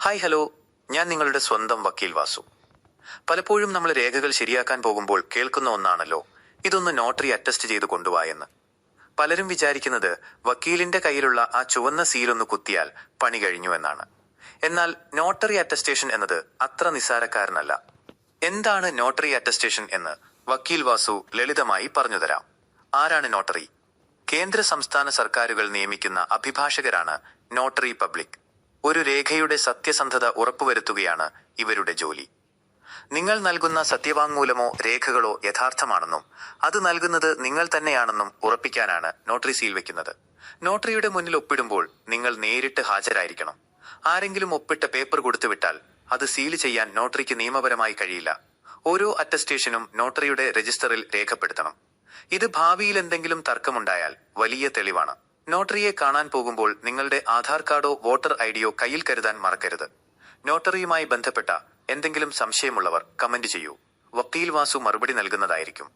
Hi hello, ഞാൻ നിങ്ങളുടെ സ്വന്തം വക്കീൽ വാസു. പലപ്പോഴും നമ്മൾ രേഖകൾ ശരിയാക്കാൻ പോകുമ്പോൾ കേൾക്കുന്ന ഒന്നാണല്ലോ, ഇതൊന്ന് നോട്ടറി അറ്റസ്റ്റ് ചെയ്ത് കൊണ്ടുപോയെന്ന്. പലരും വിചാരിക്കുന്നത് വക്കീലിന്റെ കയ്യിലുള്ള ആ ചുവന്ന സീലൊന്ന് കുത്തിയാൽ പണി കഴിഞ്ഞു എന്നാണ്. എന്നാൽ നോട്ടറി അറ്റസ്റ്റേഷൻ എന്നത് അത്ര നിസ്സാരക്കാരനല്ല. എന്താണ് നോട്ടറി അറ്റസ്റ്റേഷൻ എന്ന് വക്കീൽ വാസു ലളിതമായി പറഞ്ഞുതരാം. ആരാണ് നോട്ടറി? കേന്ദ്ര സംസ്ഥാന സർക്കാരുകൾ നിയമിക്കുന്ന അഭിഭാഷകരാണ് നോട്ടറി പബ്ലിക്. ഒരു രേഖയുടെ സത്യസന്ധത ഉറപ്പുവരുത്തുകയാണ് ഇവരുടെ ജോലി. നിങ്ങൾ നൽകുന്ന സത്യവാങ്മൂലമോ രേഖകളോ യഥാർത്ഥമാണെന്നും അത് നൽകുന്നത് നിങ്ങൾ തന്നെയാണെന്നും ഉറപ്പിക്കാനാണ് നോട്ടറി സീൽ വെക്കുന്നത്. നോട്ടറിയുടെ മുന്നിൽ ഒപ്പിടുമ്പോൾ നിങ്ങൾ നേരിട്ട് ഹാജരായിരിക്കണം. ആരെങ്കിലും ഒപ്പിട്ട പേപ്പർ കൊടുത്തുവിട്ടാൽ അത് സീൽ ചെയ്യാൻ നോട്ടറിക്ക് നിയമപരമായി കഴിയില്ല. ഓരോ അറ്റസ്റ്റേഷനും നോട്ടറിയുടെ രജിസ്റ്ററിൽ രേഖപ്പെടുത്തണം. ഇത് ഭാവിയിൽ എന്തെങ്കിലും തർക്കമുണ്ടായാൽ വലിയ തെളിവാണ്. നോട്ടറിയെ കാണാൻ പോകുമ്പോൾ നിങ്ങളുടെ ആധാർ കാർഡോ വോട്ടർ ഐഡിയോ കയ്യിൽ കരുതാൻ മറക്കരുത്. നോട്ടറിയുമായി ബന്ധപ്പെട്ട എന്തെങ്കിലും സംശയമുള്ളവർ കമന്റ് ചെയ്യൂ. വക്കീൽ വാസു മറുപടി നൽകുന്നതായിരിക്കും.